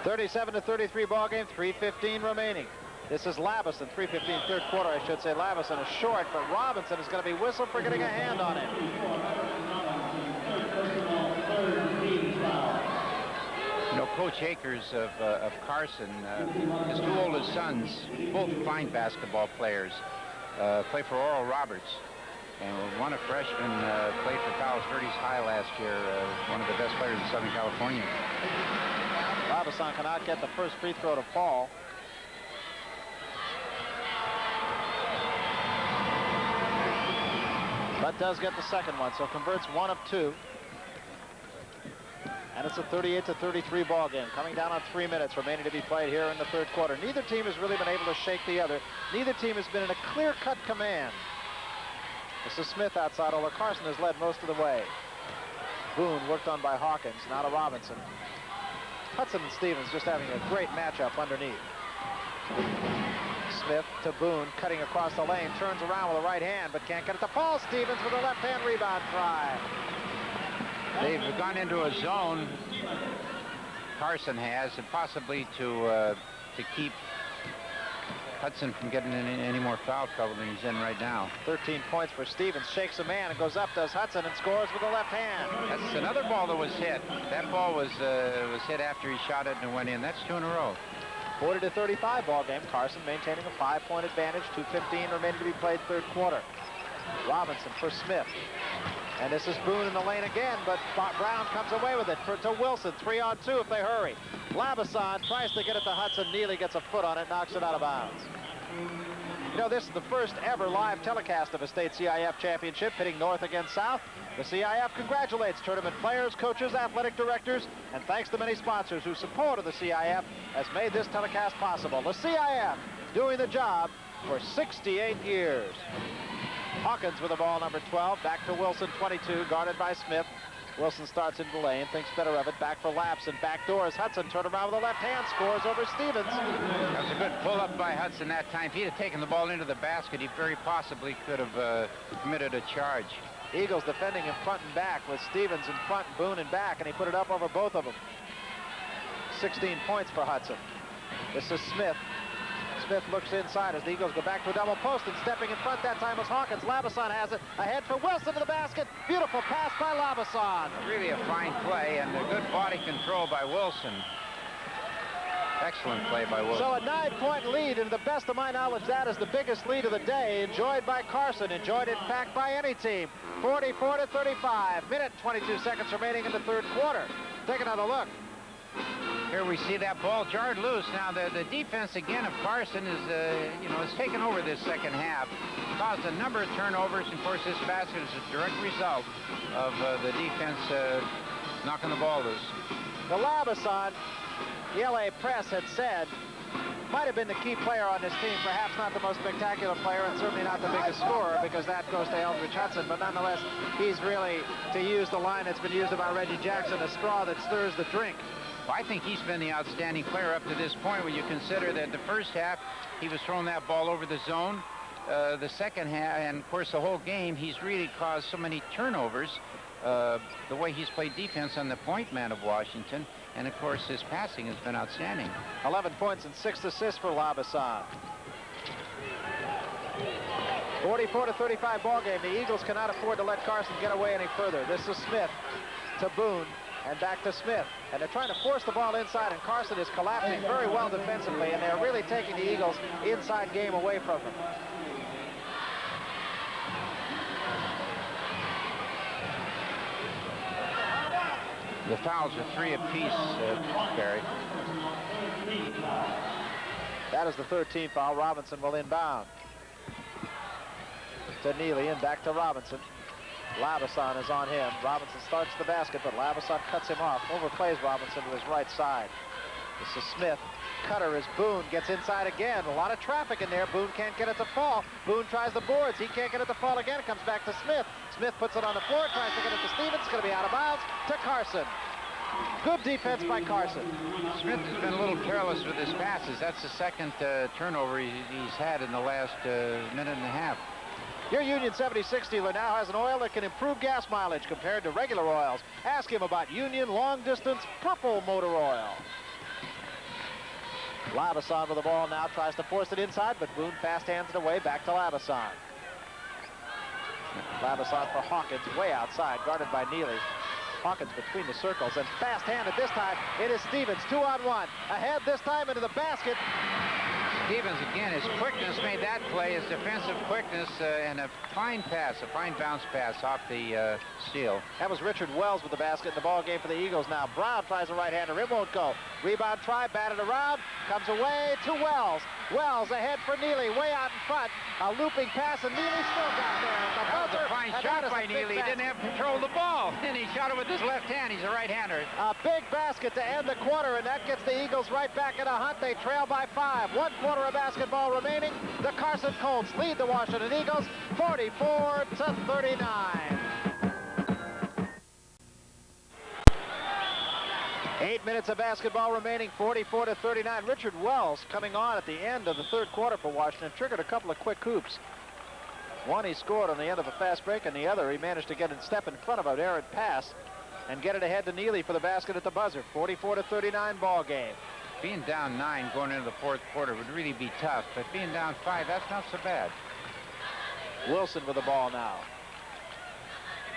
37-33 ball game, 3:15 remaining. This is Labison, 3:15 third quarter, I should say. Labison is short, but Robinson is going to be whistled for getting a hand on him. You know, Coach Akers of Carson, his two oldest sons, both fine basketball players, play for Oral Roberts. And one a freshman, played for Palos Verdes High last year, one of the best players in Southern California. Labison cannot get the first free throw to fall. But does get the second one, so converts 1 of 2. And it's a 38-33 ball game, coming down on 3 minutes remaining to be played here in the third quarter. Neither team has really been able to shake the other. Neither team has been in a clear-cut command. This is Smith outside, although Carson has led most of the way. Boone worked on by Hawkins, now to Robinson. Hudson and Stevens just having a great matchup underneath. Smith to Boone, cutting across the lane, turns around with a right hand, but can't get it to fall. Stevens with a left-hand rebound try. They've gone into a zone, Carson has, and possibly to keep Hudson from getting in any more foul trouble than he's in right now. 13 points for Stevens, shakes a man and goes up, does Hudson, and scores with the left hand. That's another ball that was hit. That ball was hit after he shot it and went in. That's 2 in a row. 40-35 ball game. Carson maintaining a 5-point advantage. 2:15 remaining to be played third quarter. Robinson for Smith. And this is Boone in the lane again, but Brown comes away with it to Wilson. 3-on-2 if they hurry. Labison tries to get it to Hudson. Neely gets a foot on it, knocks it out of bounds. You know, this is the first ever live telecast of a state CIF championship, pitting North against South. The CIF congratulates tournament players, coaches, athletic directors, and thanks to many sponsors whose support of the CIF has made this telecast possible. The CIF doing the job for 68 years. Hawkins with the ball, number 12. Back to Wilson, 22, guarded by Smith. Wilson starts into the lane, thinks better of it. Back for Lapson, back doors. Hudson turned around with a left hand, scores over Stevens. That was a good pull-up by Hudson that time. If he had taken the ball into the basket, he very possibly could have committed a charge. Eagles defending in front and back with Stevens in front, Boone in back, and he put it up over both of them. 16 points for Hudson. This is Smith. Smith looks inside as the Eagles go back to a double post, and stepping in front that time was Hawkins. Labison has it ahead for Wilson to the basket. Beautiful pass by Labison. Really a fine play and a good body control by Wilson. Excellent play by Wilson. So a 9-point lead, and to the best of my knowledge, that is the biggest lead of the day, enjoyed by Carson, enjoyed in fact by any team. 44-35, minute 22 seconds remaining in the third quarter. Take another look. Here we see that ball jarred loose. Now the defense again of Carson is has taken over this second half, caused a number of turnovers. Of course, this basket is a direct result of the defense knocking the ball loose. The Labison, the LA Press had said, might have been the key player on this team, perhaps not the most spectacular player and certainly not the biggest scorer, because that goes to Eldridge Hudson, but nonetheless, he's really, to use the line that's been used about Reggie Jackson, a straw that stirs the drink. Well, I think he's been the outstanding player up to this point when you consider that the first half he was throwing that ball over the zone. The second half, and of course the whole game, he's really caused so many turnovers. The way he's played defense on the point man of Washington, and of course his passing has been outstanding. 11 points and 6 assists for Labison. 44-35 ball game. The Eagles cannot afford to let Carson get away any further. This is Smith to Boone. And back to Smith. And they're trying to force the ball inside, and Carson is collapsing very well defensively, and they're really taking the Eagles' inside game away from them. The fouls are 3 apiece, Barry. That is the 13th foul. Robinson will inbound. To Neely and back to Robinson. Labison is on him. Robinson starts the basket, but Labison cuts him off. Overplays Robinson to his right side. This is Smith. Cutter as Boone gets inside again. A lot of traffic in there. Boone can't get it to fall. Boone tries the boards. He can't get it to fall again. It comes back to Smith. Smith puts it on the floor, tries to get it to Stevens. It's going to be out of bounds to Carson. Good defense by Carson. Smith has been a little careless with his passes. That's the second turnover he's had in the last minute and a half. Your Union 76 dealer now has an oil that can improve gas mileage compared to regular oils. Ask him about Union Long Distance Purple Motor Oil. Labason with the ball now, tries to force it inside, but Boone fast hands it away, back to Labason. Labason for Hawkins, way outside, guarded by Neely. Hawkins between the circles, and fast-handed this time. It is Stevens, 2-on-1. Ahead this time into the basket. Stevens, again, his quickness made that play, his defensive quickness, and a fine pass, a fine bounce pass off the steal. That was Richard Wells with the basket in the ball game for the Eagles now. Brown tries a right-hander. It won't go. Rebound try, batted around, comes away to Wells. Wells ahead for Neely, way out in front. A looping pass, and Neely still got there. The That was buzzer, a fine and shot that is by a big Neely. He didn't basket. have control of the ball, and he shot it with his left hand. He's a right-hander. A big basket to end the quarter, and that gets the Eagles right back in a hunt. They trail by 5. 1 quarter of basketball remaining. The Carson Colts lead the Washington Eagles 44-39. 8 minutes of basketball remaining, 44-39. Richard Wells coming on at the end of the third quarter for Washington, triggered a couple of quick hoops. One he scored on the end of a fast break, and the other he managed to get in step in front of an errant pass and get it ahead to Neely for the basket at the buzzer. 44-39 ball game. Being down 9 going into the fourth quarter would really be tough, but being down 5, that's not so bad. Wilson with the ball now.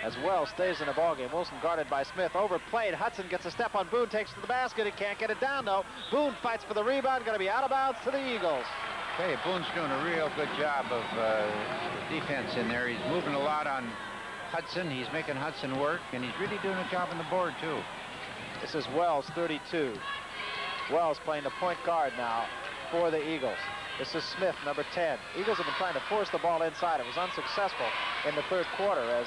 As Wells stays in the ball game. Wilson guarded by Smith. Overplayed. Hudson gets a step on Boone. Takes it to the basket. He can't get it down, though. Boone fights for the rebound. Going to be out of bounds to the Eagles. Okay, Boone's doing a real good job of defense in there. He's moving a lot on Hudson. He's making Hudson work, and he's really doing a job on the board, too. This is Wells, 32. Wells playing the point guard now for the Eagles. This is Smith, number 10. Eagles have been trying to force the ball inside. It was unsuccessful in the third quarter as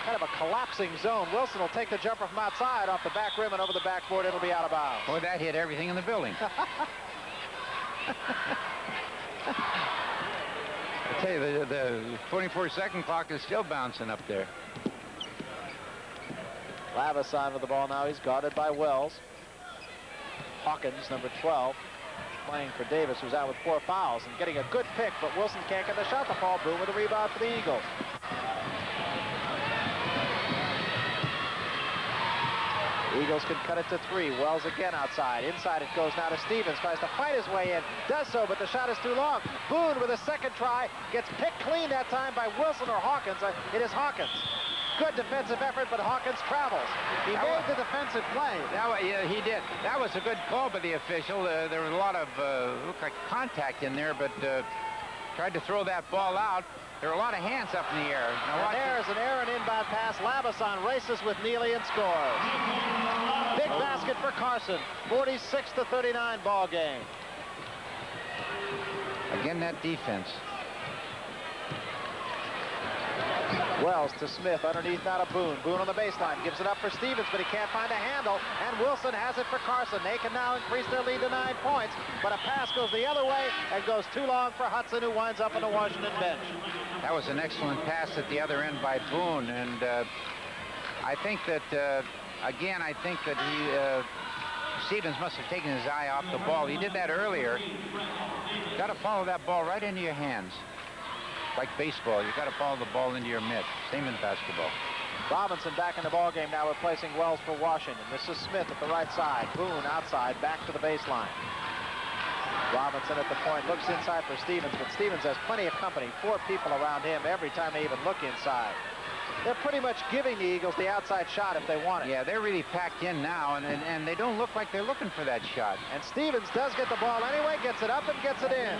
kind of a collapsing zone. Wilson will take the jumper from outside off the back rim and over the backboard. It'll be out of bounds. Boy, that hit everything in the building. I tell you, the 24-second clock is still bouncing up there. Labason with the ball now. He's guarded by Wells. Hawkins, number 12, playing for Davis, who's out with 4 fouls and getting a good pick, but Wilson can't get the shot to fall. Boone with the rebound for the Eagles. Eagles can cut it to 3. Wells again outside. Inside it goes now to Stevens. Tries to fight his way in. Does so, but the shot is too long. Boone with a second try. Gets picked clean that time by Wilson or Hawkins. It is Hawkins. Good defensive effort, but Hawkins travels. He made the defensive play. Yeah, he did. That was a good call by the official. There was a lot of, looked like contact in there, but tried to throw that ball out. There are a lot of hands up in the air. Now and there's an errant inbound pass. Labason races with Neely and scores. Big basket for Carson. 46-39 ball game. Again, that defense. Wells to Smith underneath now to Boone. Boone on the baseline gives it up for Stevens, but he can't find a handle, and Wilson has it for Carson. They can now increase their lead to 9 points, but a pass goes the other way and goes too long for Hudson, who winds up on the Washington bench. That was an excellent pass at the other end by Boone, and I think that, again, I think that Stevens must have taken his eye off the ball. He did that earlier. Got to follow that ball right into your hands. Like baseball, you got to follow the ball into your mitt. Same in basketball. Robinson back in the ball game now, replacing Wells for Washington. This is Smith at the right side. Boone outside, back to the baseline. Robinson at the point, looks inside for Stevens, but Stevens has plenty of company. 4 people around him every time they even look inside. They're pretty much giving the Eagles the outside shot if they want it. Yeah, they're really packed in now, and they don't look like they're looking for that shot. And Stevens does get the ball anyway, gets it up and gets it in.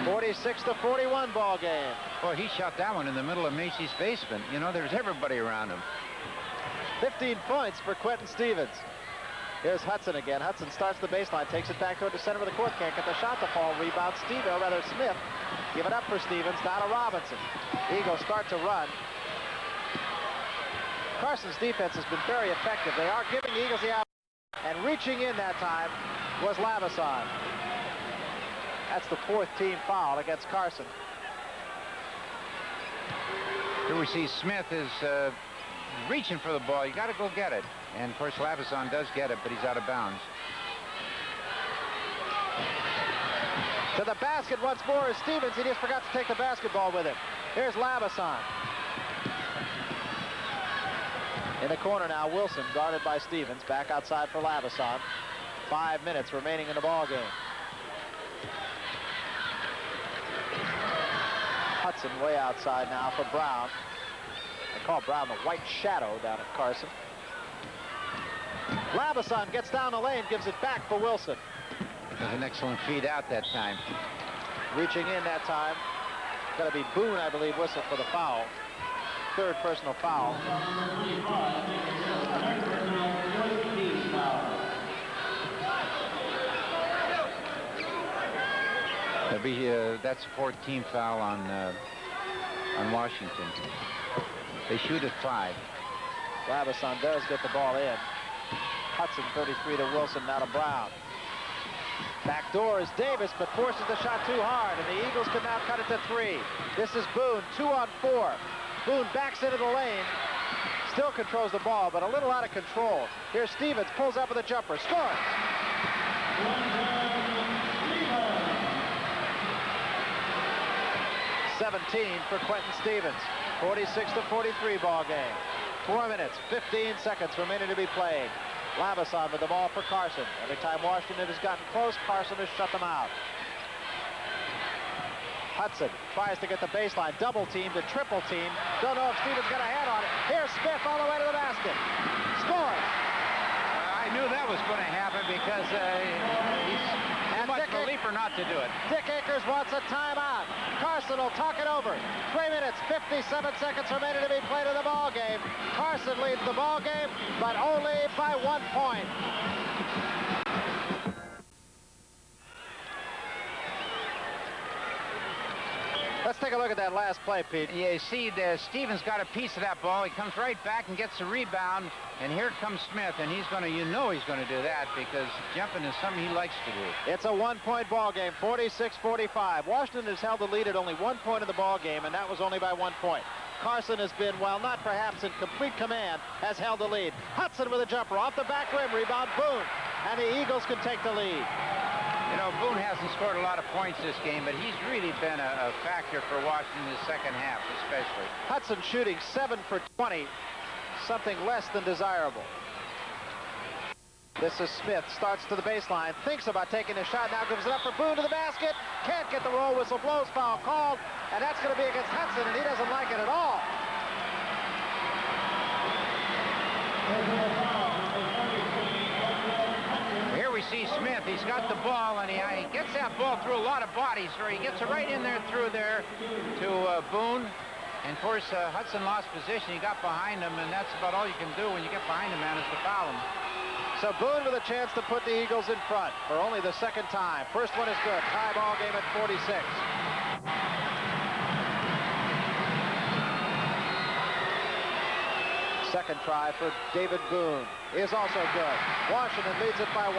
46-41 ball game. Boy, he shot that one in the middle of Macy's basement. You know, there's everybody around him. 15 points for Quentin Stevens. Here's Hudson again. Hudson starts the baseline, takes it back toward the center of the court, can't get the shot to fall. Rebound Smith. Give it up for Stevens, now to Robinson. Eagles start to run. Carson's defense has been very effective. They are giving the Eagles the out, and reaching in that time was Labason. That's the 4th team foul against Carson. Here we see Smith is reaching for the ball. You got to go get it. And, of course, Labason does get it, but he's out of bounds. To the basket once more is Stevens. He just forgot to take the basketball with him. Here's Labason. In the corner now, Wilson, guarded by Stevens. Back outside for Labason. 5 minutes remaining in the ball game. Hudson way outside now for Brown. They call Brown the white shadow down at Carson. Labasson gets down the lane, gives it back for Wilson. It was an excellent feed out that time. Reaching in that time. Going to be Boone, I believe, whistle for the foul. Third personal foul. That's a 14th foul on Washington. They shoot at 5. Labasson does get the ball in. Hudson 33 to Wilson, now to Brown. Back door is Davis, but forces the shot too hard, and the Eagles can now cut it to 3. This is Boone, 2 on 4. Boone backs into the lane, still controls the ball, but a little out of control. Here's Stevens, pulls up with a jumper, scores. 17 for Quentin Stevens. 46-43 ball game. 4 minutes, 15 seconds remaining to be played. Labasson with the ball for Carson. Every time Washington has gotten close, Carson has shut them out. Hudson tries to get the baseline, double teamed and triple teamed. Don't know if Stevens got a hand on it. Here's Smith all the way to the basket. Scores. I knew that was going to happen because he's too much of a leaper not to do it. Dick Akers wants a timeout. Carson will talk it over. 3 minutes, 57 seconds remaining to be played in the ball game. Carson leads the ball game, but only by 1 point. Let's take a look at that last play, Pete. Yeah, you see, Stevens got a piece of that ball. He comes right back and gets the rebound. And here comes Smith, and he's going to, he's going to do that because jumping is something he likes to do. It's a 1-point ball game, 46-45. Washington has held the lead at only 1 point in the ball game, and that was only by 1 point. Carson has been, while not perhaps in complete command, has held the lead. Hudson with a jumper off the back rim, rebound Boone, and the Eagles can take the lead. You know, Boone hasn't scored a lot of points this game, but he's really been a factor for Washington in the second half, especially. Hudson shooting 7 for 20, something less than desirable. This is Smith, starts to the baseline, thinks about taking a shot, now gives it up for Boone to the basket. Can't get the roll whistle, blows, foul called, and that's going to be against Hudson, and he doesn't like it at all. Here we see Smith. He's got the ball, and he gets that ball through a lot of bodies, or he gets it right in there through there to Boone. And, of course, Hudson lost position. He got behind him, and that's about all you can do when you get behind a man is to foul him. So Boone with a chance to put the Eagles in front for only the second time. First one is good. Tie ball game at 46. Second try for David Boone is also good. Washington leads it by 1.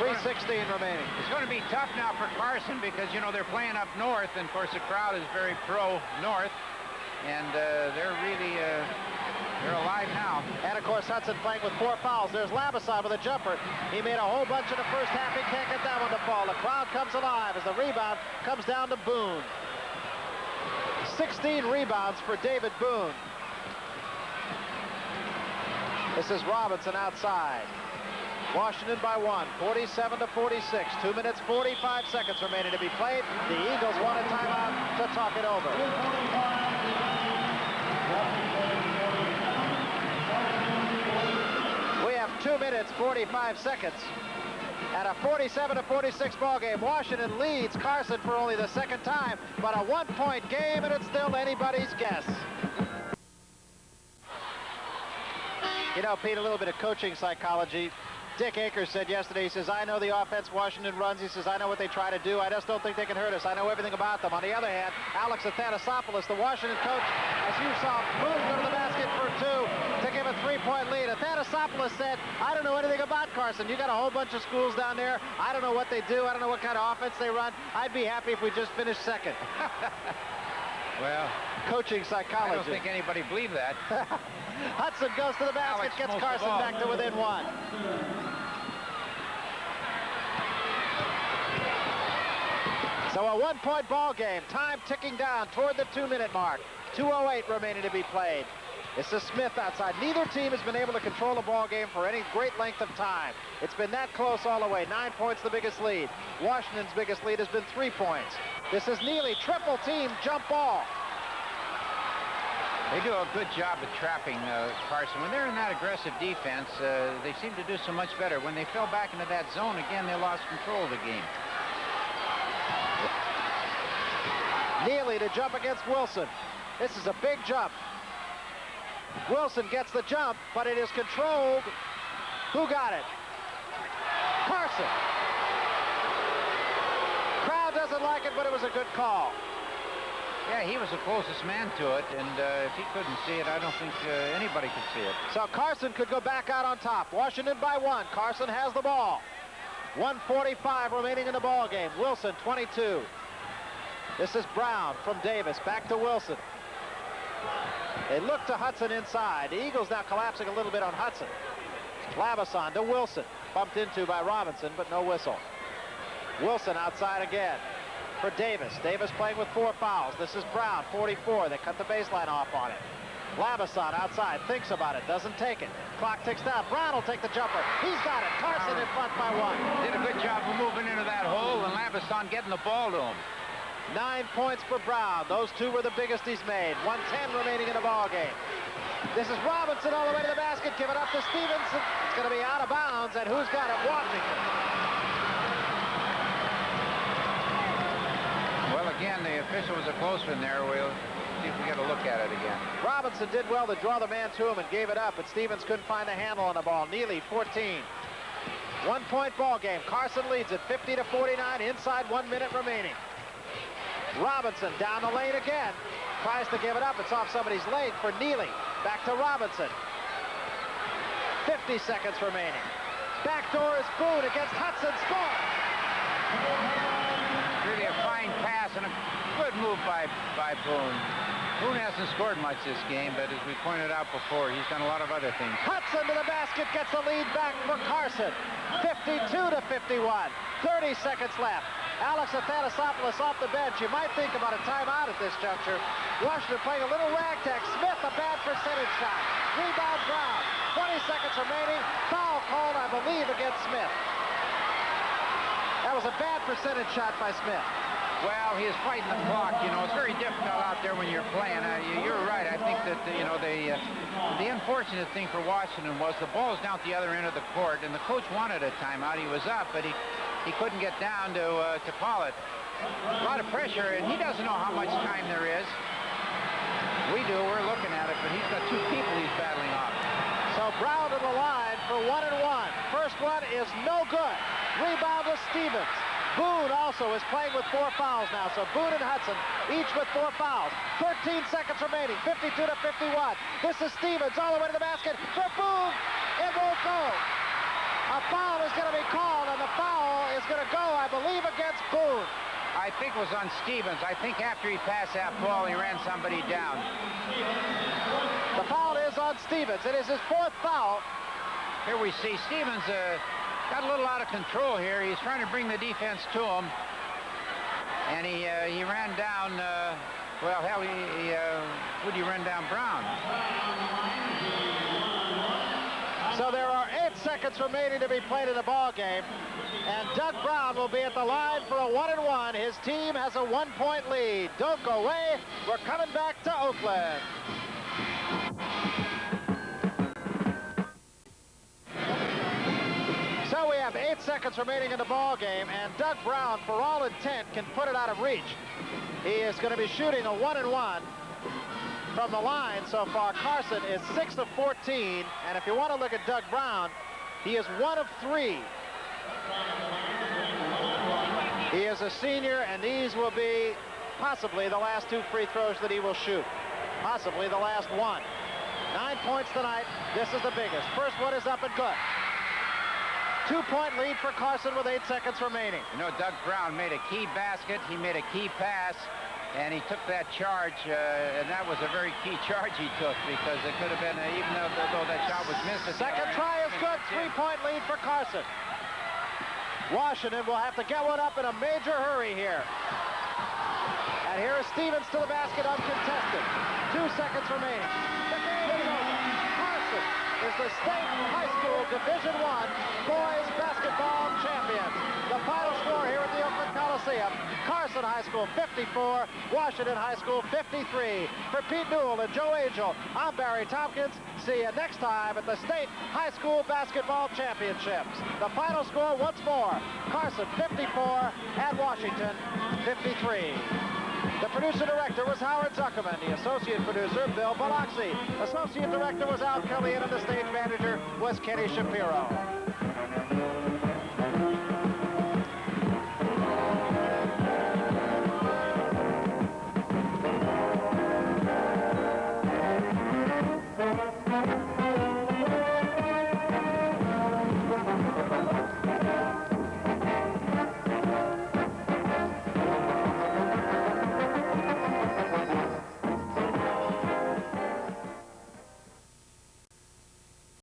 3:16 remaining. It's going to be tough now for Carson because, you know, they're playing up north, and, of course, the crowd is very pro-north, and they're really, they're alive now. And, of course, Hudson playing with 4 fouls. There's Labasson with a jumper. He made a whole bunch in the first half. He can't get that one to fall. The crowd comes alive as the rebound comes down to Boone. 16 rebounds for David Boone. This is Robinson outside. Washington by 1, 47-46. 2 minutes, 45 seconds remaining to be played. The Eagles want a timeout to talk it over. We have 2 minutes, 45 seconds. At a 47-46 ball game, Washington leads Carson for only the second time, but a 1-point game, and it's still anybody's guess. You know, Pete, a little bit of coaching psychology. Dick Akers said yesterday, he says, I know the offense Washington runs. He says, I know what they try to do. I just don't think they can hurt us. I know everything about them. On the other hand, Alex Athanasopoulos, the Washington coach, as you saw, Boone go to the basket for 2 to give a 3-point lead. Athanasopoulos said, I don't know anything about Carson. You got a whole bunch of schools down there. I don't know what they do. I don't know what kind of offense they run. I'd be happy if we just finished second. Well, coaching psychology. I don't think anybody believed that. Hudson goes to the basket, gets Carson back to within 1. So a 1-point ball game. Time ticking down toward the 2-minute mark. 2:08 remaining to be played. This is Smith outside. Neither team has been able to control the ball game for any great length of time. It's been that close all the way. 9 points the biggest lead. Washington's biggest lead has been 3 points. This is Neely, triple team, jump ball. They do a good job of trapping Carson. When they're in that aggressive defense, they seem to do so much better. When they fell back into that zone again, they lost control of the game. Neely to jump against Wilson. This is a big jump. Wilson gets the jump, but it is controlled. Who got it? Carson. Crowd doesn't like it, but it was a good call. Yeah, he was the closest man to it, and if he couldn't see it, I don't think anybody could see it. So Carson could go back out on top. Washington by 1. Carson has the ball. 1:45 remaining in the ball game. Wilson, 22. This is Brown from Davis. Back to Wilson. They look to Hudson inside. The Eagles now collapsing a little bit on Hudson. Labasson to Wilson. Bumped into by Robinson, but no whistle. Wilson outside again for Davis. Davis playing with 4 fouls. This is Brown, 44. They cut the baseline off on it. Labasson outside, thinks about it, doesn't take it. Clock ticks down. Brown will take the jumper. He's got it. Carson in front by 1. Did a good job of moving into that hole, and Labasson getting the ball to him. 9 points for Brown. Those 2 were the biggest he's made. 1:10 remaining in the ball game. This is Robinson all the way to the basket. Give it up to Stevenson. It's going to be out of bounds, and who's got it? Washington. Well, again, the official was a close one there. We'll see if we get a look at it again. Robinson did well to draw the man to him and gave it up, but Stevens couldn't find a handle on the ball. Neely, 14. 1-point ball game. Carson leads it 50-49. Inside 1 minute remaining. Robinson down the lane again. Tries to give it up. It's off somebody's leg for Neely. Back to Robinson. 50 seconds remaining. Backdoor is Boone against Hudson. Score! Really a fine pass and a good move by Boone. Boone hasn't scored much this game, but as we pointed out before, he's done a lot of other things. Hudson to the basket, gets the lead back for Carson. 52-51. 30 seconds left. Alex Athanasopoulos off the bench. You might think about a timeout at this juncture. Washington playing a little ragtag. Smith, a bad percentage shot. Rebound Brown. 20 seconds remaining. Foul called, I believe, against Smith. That was a bad percentage shot by Smith. Well, he is fighting the clock. You know, it's very difficult out there when you're playing. You're right. I think that, you know, the unfortunate thing for Washington was the ball is down at the other end of the court, and the coach wanted a timeout. He was up, but he couldn't get down to call it. A lot of pressure, and he doesn't know how much time there is. We do. We're looking at it, but he's got 2 people he's battling off. So Brown to the line for 1 and 1. First one is no good. Rebound to Stevens. Boone also is playing with 4 fouls now. So Boone and Hudson each with 4 fouls. 13 seconds remaining. 52-51. This is Stevens all the way to the basket for Boone. It won't go. A foul is going to be called, and the foul is going to go, I believe, against Boone. I think it was on Stevens. I think after he passed that ball, he ran somebody down. The foul is on Stevens. It is his 4th foul. Here we see Stevens got a little out of control here. He's trying to bring the defense to him, and he ran down. Well, hell, who did he run down? Brown. So there are 8 seconds remaining to be played in the ball game, and Doug Brown will be at the line for a 1 and 1. His team has a 1-point lead. Don't go away. We're coming back to Oakland. So we have 8 seconds remaining in the ball game, and Doug Brown, for all intent, can put it out of reach. He is going to be shooting a 1 and 1 from the line so far. Carson is 6 of 14, and if you want to look at Doug Brown, he is 1 of 3. He is a senior, and these will be possibly the last 2 free throws that he will shoot. Possibly the last one. 9 points tonight. This is the biggest. First one is up and good. 2-point lead for Carson with 8 seconds remaining. You know, Doug Brown made a key basket. He made a key pass, and he took that charge, and that was a very key charge he took, because it could have been, even though that shot was missed. Second try is good. 3-point lead for Carson. Washington will have to get one up in a major hurry here. And here is Stevens to the basket, uncontested. 2 seconds remaining. The game is over. is the state high school Division I boys basketball champions. The final score here at the Oakland Coliseum: Carson High School 54, Washington High School 53. For Pete Newell and Joe Angel, I'm Barry Tompkins. See you next time at the state high school basketball championships. The final score once more: Carson 54 and Washington 53. The producer-director was Howard Zuckerman. The associate producer, Bill Biloxi. Associate director was Al Kelly, and the stage manager was Kenny Shapiro.